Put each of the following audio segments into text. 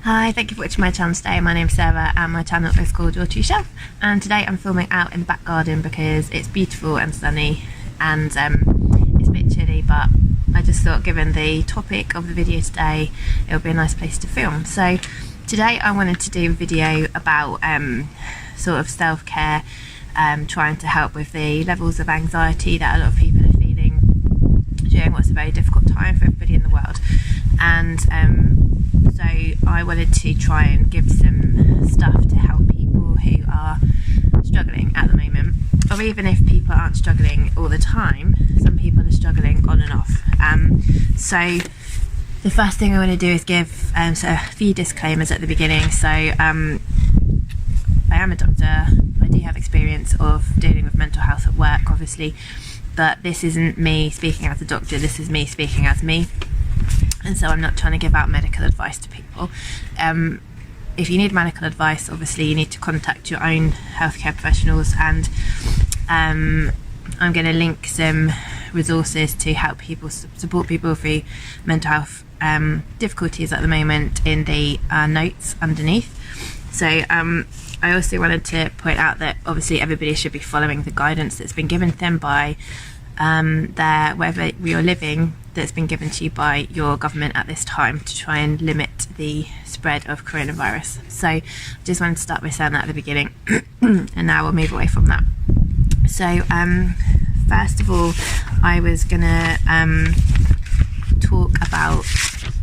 Hi, thank you for watching my channel today. My name's Sarah and my channel is called Your True Self, and today I'm filming out in the back garden because it's beautiful and sunny and it's a bit chilly, but I just thought given the topic of the video today it would be a nice place to film. So today I wanted to do a video about sort of self-care, trying to help with the levels of anxiety that a lot of people are feeling during what's a very difficult time for everybody in the world. And so I wanted to try and give some stuff to help people who are struggling at the moment, or even if people aren't struggling all the time, some people are struggling on and off. So the first thing I want to do is give a few disclaimers at the beginning. So I am a doctor. I do have experience of dealing with mental health at work, obviously, but this isn't me speaking as a doctor, this is me speaking as me. And so I'm not trying to give out medical advice to people. If you need medical advice, obviously you need to contact your own healthcare professionals, and I'm going to link some resources to help people support people through mental health difficulties at the moment in the notes underneath. So I also wanted to point out that obviously everybody should be following the guidance that's been given to them by wherever you're living, that's been given to you by your government at this time to try and limit the spread of coronavirus. So I just wanted to start by saying that at the beginning and now we'll move away from that. So first of all, I was gonna talk about,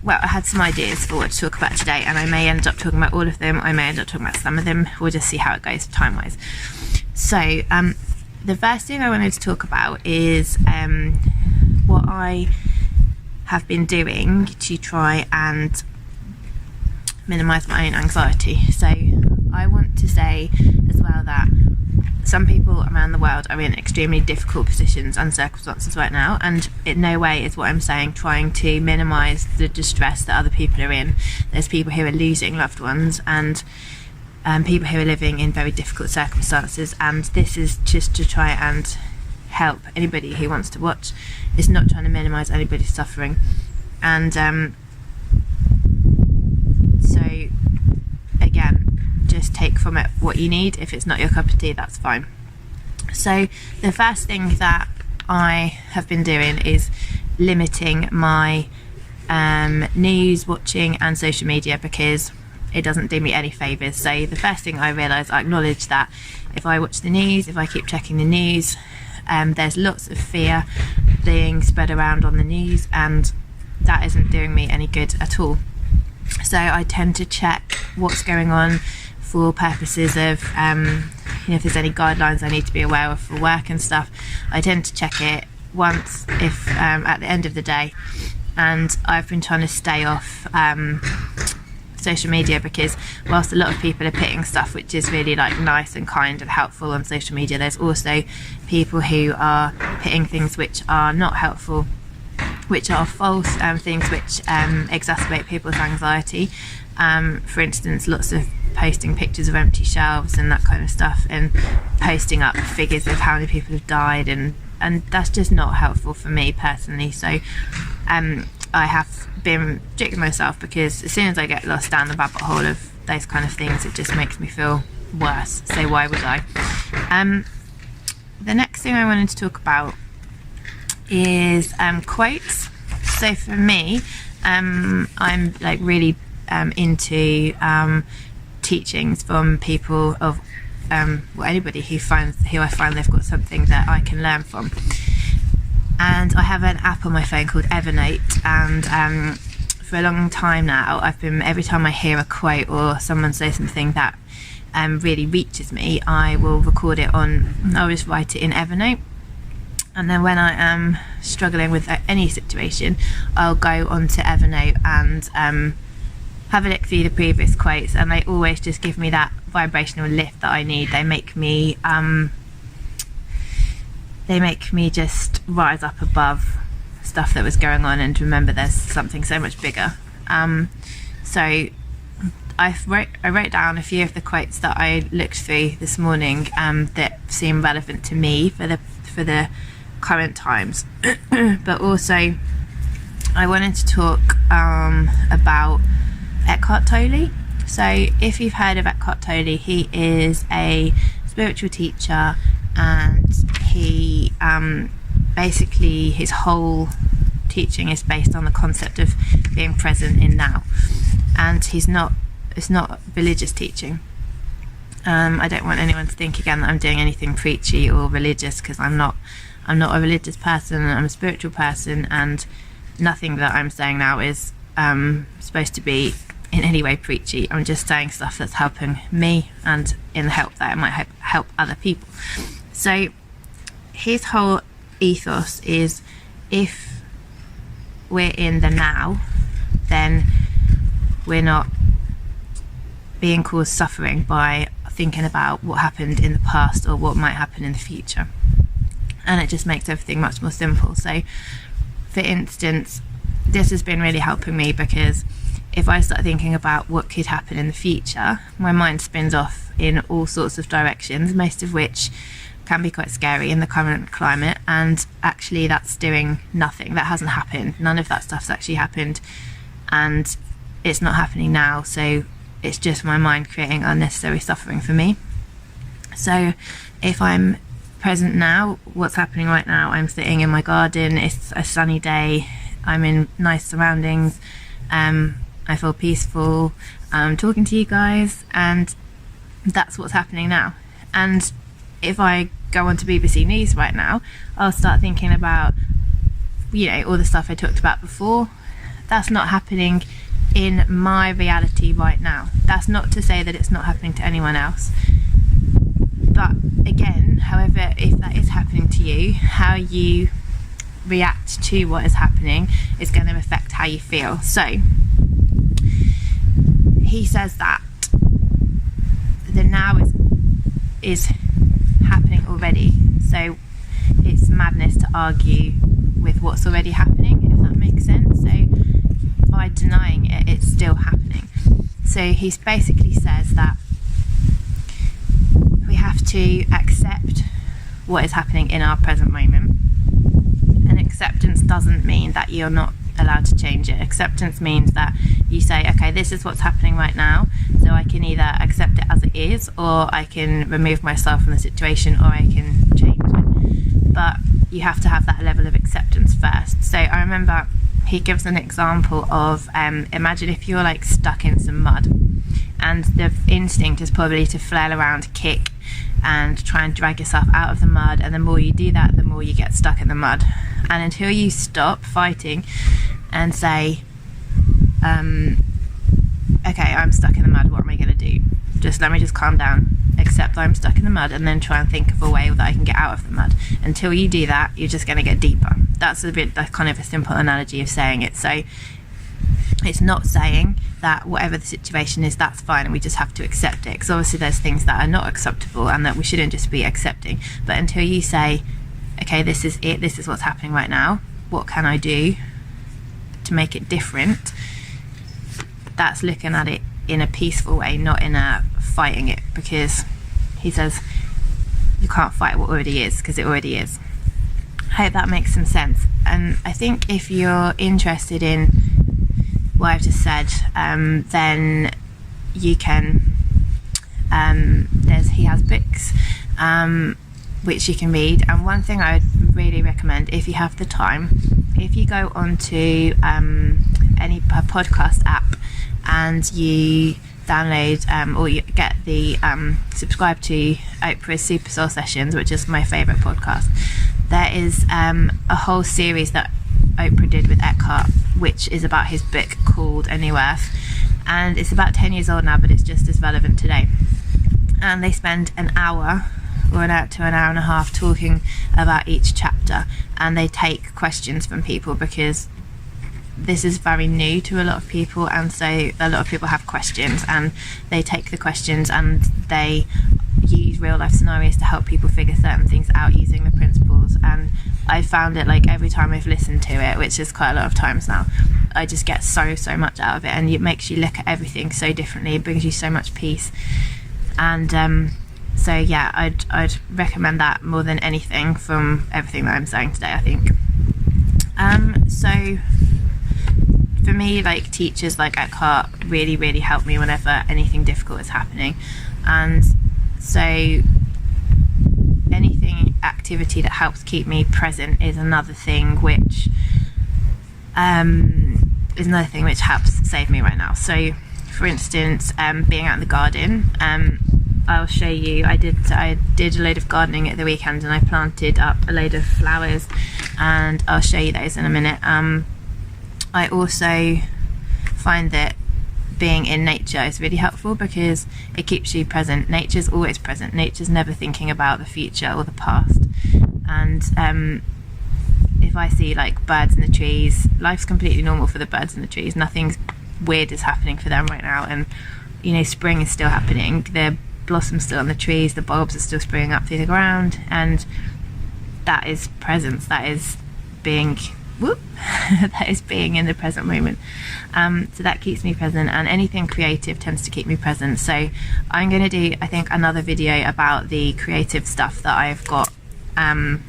well, I had some ideas for what to talk about today, and I may end up talking about all of them, I may end up talking about some of them, we'll just see how it goes time wise. So the first thing I wanted to talk about is what I have been doing to try and minimise my own anxiety. So I want to say as well that some people around the world are in extremely difficult positions and circumstances right now, and in no way is what I'm saying trying to minimise the distress that other people are in. There's people who are losing loved ones and people who are living in very difficult circumstances, and this is just to try and help anybody who wants to watch. It's not trying to minimise anybody's suffering. And so again, just take from it what you need. If it's not your cup of tea, that's fine. So the first thing that I have been doing is limiting my news watching and social media, because it doesn't do me any favours. So the first thing I realised, I acknowledge that if I watch the news, if I keep checking the news, there's lots of fear being spread around on the news, and that isn't doing me any good at all. So I tend to check what's going on for purposes of if there's any guidelines I need to be aware of for work and stuff. I tend to check it once if at the end of the day, and I've been trying to stay off social media, because whilst a lot of people are putting stuff which is really like nice and kind and helpful on social media, there's also people who are putting things which are not helpful, which are false, things which exacerbate people's anxiety. For instance, lots of posting pictures of empty shelves and that kind of stuff, and posting up figures of how many people have died, and that's just not helpful for me personally. So I have been strict with myself, because as soon as I get lost down the rabbit hole of those kind of things, it just makes me feel worse. So why would I? The next thing I wanted to talk about is quotes. So for me, I'm like really into teachings from people of anybody who I find they've got something that I can learn from. And I have an app on my phone called Evernote, and for a long time now, every time I hear a quote or someone say something that really reaches me, I will record it I'll just write it in Evernote. And then when I am struggling with any situation, I'll go onto Evernote and have a look through the previous quotes, and they always just give me that vibrational lift that I need. They make me just rise up above stuff that was going on and remember there's something so much bigger. So I wrote down a few of the quotes that I looked through this morning that seem relevant to me for the current times. But also I wanted to talk about Eckhart Tolle. So if you've heard of Eckhart Tolle, he is a spiritual teacher, and he basically his whole teaching is based on the concept of being present in now, and it's not religious teaching. I don't want anyone to think again that I'm doing anything preachy or religious, because I'm not a religious person. I'm a spiritual person, and nothing that I'm saying now is supposed to be in any way preachy. I'm just saying stuff that's helping me, and in the help that it might help other people. So his whole ethos is, if we're in the now, then we're not being caused suffering by thinking about what happened in the past or what might happen in the future. And it just makes everything much more simple. So for instance, this has been really helping me, because if I start thinking about what could happen in the future, my mind spins off in all sorts of directions, most of which can be quite scary in the current climate. And actually that's doing nothing. That hasn't happened. None of that stuff's actually happened, and it's not happening now. So it's just my mind creating unnecessary suffering for me. So if I'm present now, what's happening right now, I'm sitting in my garden, it's a sunny day, I'm in nice surroundings, I feel peaceful, I'm talking to you guys, and that's what's happening now. And if I go on to BBC News right now, I'll start thinking about, all the stuff I talked about before. That's not happening in my reality right now. That's not to say that it's not happening to anyone else. But again, however, if that is happening to you, how you react to what is happening is going to affect how you feel. So he says that the now is happening already. So it's madness to argue with what's already happening, if that makes sense. So by denying it, it's still happening. So he basically says that we have to accept what is happening in our present moment. And acceptance doesn't mean that you're not allowed to change it. Acceptance means that you say, okay, this is what's happening right now, so I can either accept it as it is, or I can remove myself from the situation, or I can change it. But you have to have that level of acceptance first. So I remember he gives an example of, imagine if you're like stuck in some mud, and the instinct is probably to flail around, kick, and try and drag yourself out of the mud. And the more you do that, the more you get stuck in the mud. And until you stop fighting and say, okay, I'm stuck in the mud, what am I going to do? Let me calm down, accept that I'm stuck in the mud, and then try and think of a way that I can get out of the mud. Until you do that, you're just going to get deeper. That's kind of a simple analogy of saying it. So it's not saying that whatever the situation is, that's fine, and we just have to accept it, because obviously there's things that are not acceptable and that we shouldn't just be accepting. But until you say, okay, this is it, this is what's happening right now, what can I do to make it different? That's looking at it in a peaceful way, not in a fighting it, because he says you can't fight what already is, because it already is. I hope that makes some sense. And I think if you're interested in what I've just said, then you can, he has books which you can read. And one thing I would really recommend, if you have the time, if you go onto any podcast app and you download or you get the subscribe to Oprah's Super Soul Sessions, which is my favourite podcast, there is a whole series that Oprah did with Eckhart, which is about his book called A New Earth, and it's about 10 years old now, but it's just as relevant today. And they spend an hour or an hour to an hour and a half talking about each chapter, and they take questions from people, because this is very new to a lot of people, and so a lot of people have questions, and they take the questions and they use real life scenarios to help people figure certain things out using the principles. And I found it, like, every time I've listened to it, which is quite a lot of times now, I just get so much out of it, and it makes you look at everything so differently. It brings you so much peace. And so yeah, I'd recommend that more than anything from everything that I'm saying today, I think. So for me, like, teachers like Eckhart really, really help me whenever anything difficult is happening. And so anything, activity that helps keep me present is another thing which helps save me right now. So for instance, being out in the garden, I'll show you, I did a load of gardening at the weekend, and I planted up a load of flowers, and I'll show you those in a minute. I also find that being in nature is really helpful because it keeps you present. Nature's always present. Nature's never thinking about the future or the past. And if I see like birds in the trees, life's completely normal for the birds in the trees. Nothing weird is happening for them right now. And, you know, spring is still happening. The blossoms still on the trees, the bulbs are still springing up through the ground, and that is presence. That is being that is being in the present moment. So that keeps me present, and anything creative tends to keep me present. So I'm going to do, I think, another video about the creative stuff that I've got going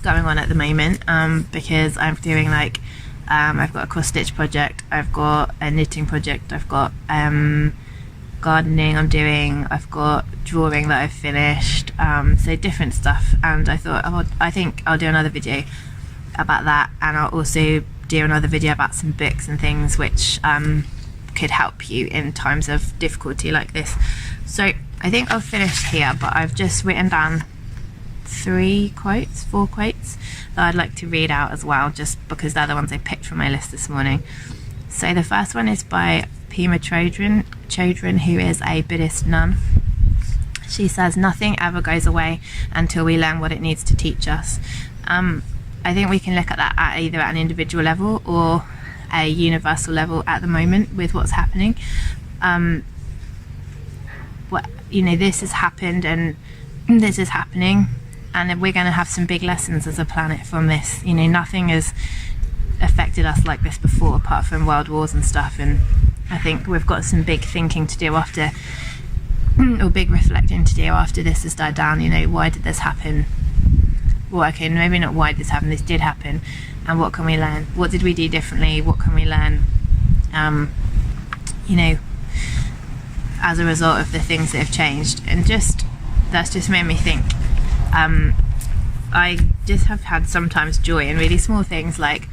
on at the moment, because I'm doing like I've got a cross stitch project, I've got a knitting project, I've got gardening I'm doing, I've got drawing that I've finished, so different stuff. And I thought, I think I'll do another video about that, and I'll also do another video about some books and things which could help you in times of difficulty like this. So I think I'll finish here, but I've just written down 4 quotes that I'd like to read out as well, just because they're the ones I picked from my list this morning. So the first one is by Pema Chodron, who is a Buddhist nun. She says, "Nothing ever goes away until we learn what it needs to teach us." I think we can look at that at either at an individual level or a universal level at the moment with what's happening. This has happened, and this is happening, and we're going to have some big lessons as a planet from this. You know, nothing has affected us like this before, apart from world wars and stuff. And I think we've got some big thinking to do after, or big reflecting to do after this has died down. You know, why did this happen? Well, okay, maybe not why this happened, this did happen, and what can we learn? What did we do differently? What can we learn, as a result of the things that have changed? And that's just made me think. I just have had sometimes joy in really small things, like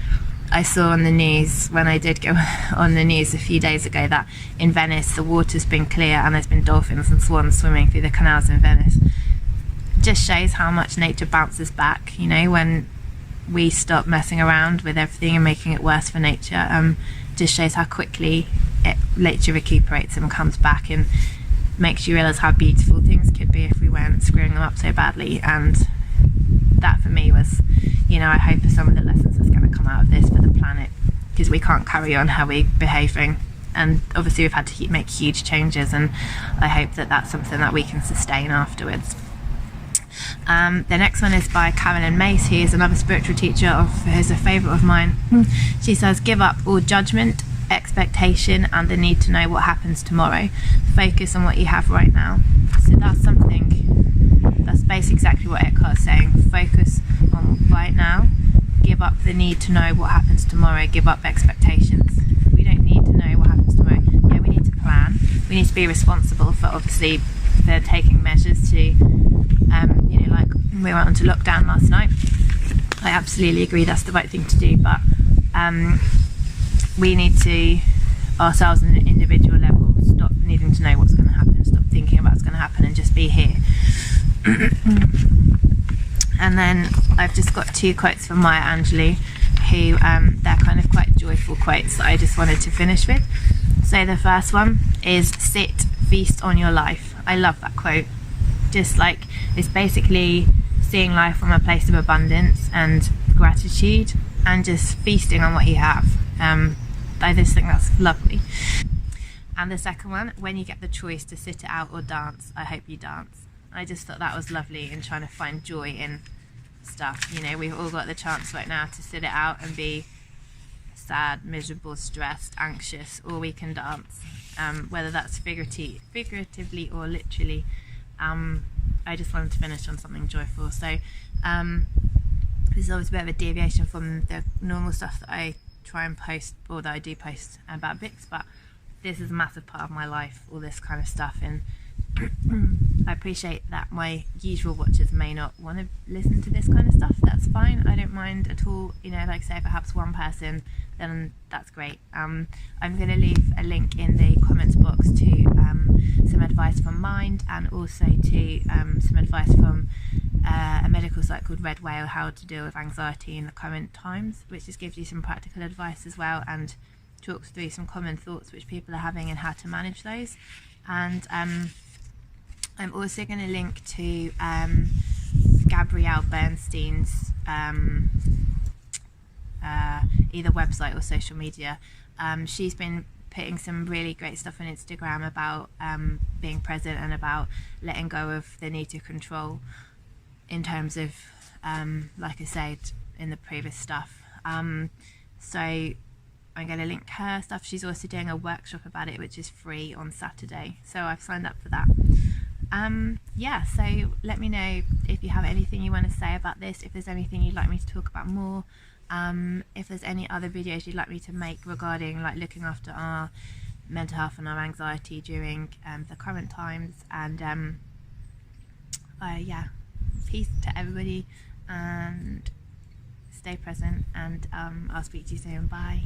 I saw on the news, when I did go on the news a few days ago, that in Venice the water's been clear and there's been dolphins and swans swimming through the canals in Venice. Just shows how much nature bounces back, you know, when we stop messing around with everything and making it worse for nature. Just shows how quickly nature recuperates and comes back, and makes you realise how beautiful things could be if we weren't screwing them up so badly. And that for me was, you know, I hope are some of the lessons that's going to come out of this for the planet, because we can't carry on how we're behaving, and obviously we've had to make huge changes, and I hope that that's something that we can sustain afterwards. The next one is by Carolyn Mace, who is another spiritual teacher who's a favourite of mine. She says, "Give up all judgment, expectation, and the need to know what happens tomorrow. Focus on what you have right now." So that's basically exactly what Eckhart's saying. Focus on right now. Give up the need to know what happens tomorrow. Give up expectations. We don't need to know what happens tomorrow. Yeah, we need to plan. We need to be responsible for taking measures to, like we went onto lockdown last night. I absolutely agree that's the right thing to do, but we need to, ourselves on an individual level, stop needing to know what's going to happen, stop thinking about what's going to happen, and just be here. And then I've just got 2 quotes from Maya Angelou, who they're kind of quite joyful quotes that I just wanted to finish with. So the first one is, "Sit, feast on your life." I love that quote. Just like, it's basically seeing life from a place of abundance and gratitude, and just feasting on what you have. I just think that's lovely. And the second one, "When you get the choice to sit it out or dance, I hope you dance." I just thought that was lovely in trying to find joy in stuff. You know, we've all got the chance right now to sit it out and be sad, miserable, stressed, anxious, or we can dance, whether that's figuratively or literally. I just wanted to finish on something joyful. So this is always a bit of a deviation from the normal stuff that I try and post, although I do post about books, but this is a massive part of my life, all this kind of stuff, and I appreciate that my usual watchers may not want to listen to this kind of stuff. That's fine, I don't mind at all. You know, like say perhaps one person, then that's great. I'm going to leave a link in the comments box to some advice from Mind, and also to some advice from a medical site called Red Whale, how to deal with anxiety in the current times, which just gives you some practical advice as well, and talks through some common thoughts which people are having and how to manage those. And I'm also going to link to Gabrielle Bernstein's either website or social media. She's been putting some really great stuff on Instagram about being present and about letting go of the need to control, in terms of like I said in the previous stuff. So I'm going to link her stuff. She's also doing a workshop about it, which is free on Saturday, so I've signed up for that. Yeah, so let me know if you have anything you want to say about this, if there's anything you'd like me to talk about more, if there's any other videos you'd like me to make regarding like looking after our mental health and our anxiety during the current times. And yeah, peace to everybody, and stay present, and I'll speak to you soon. Bye.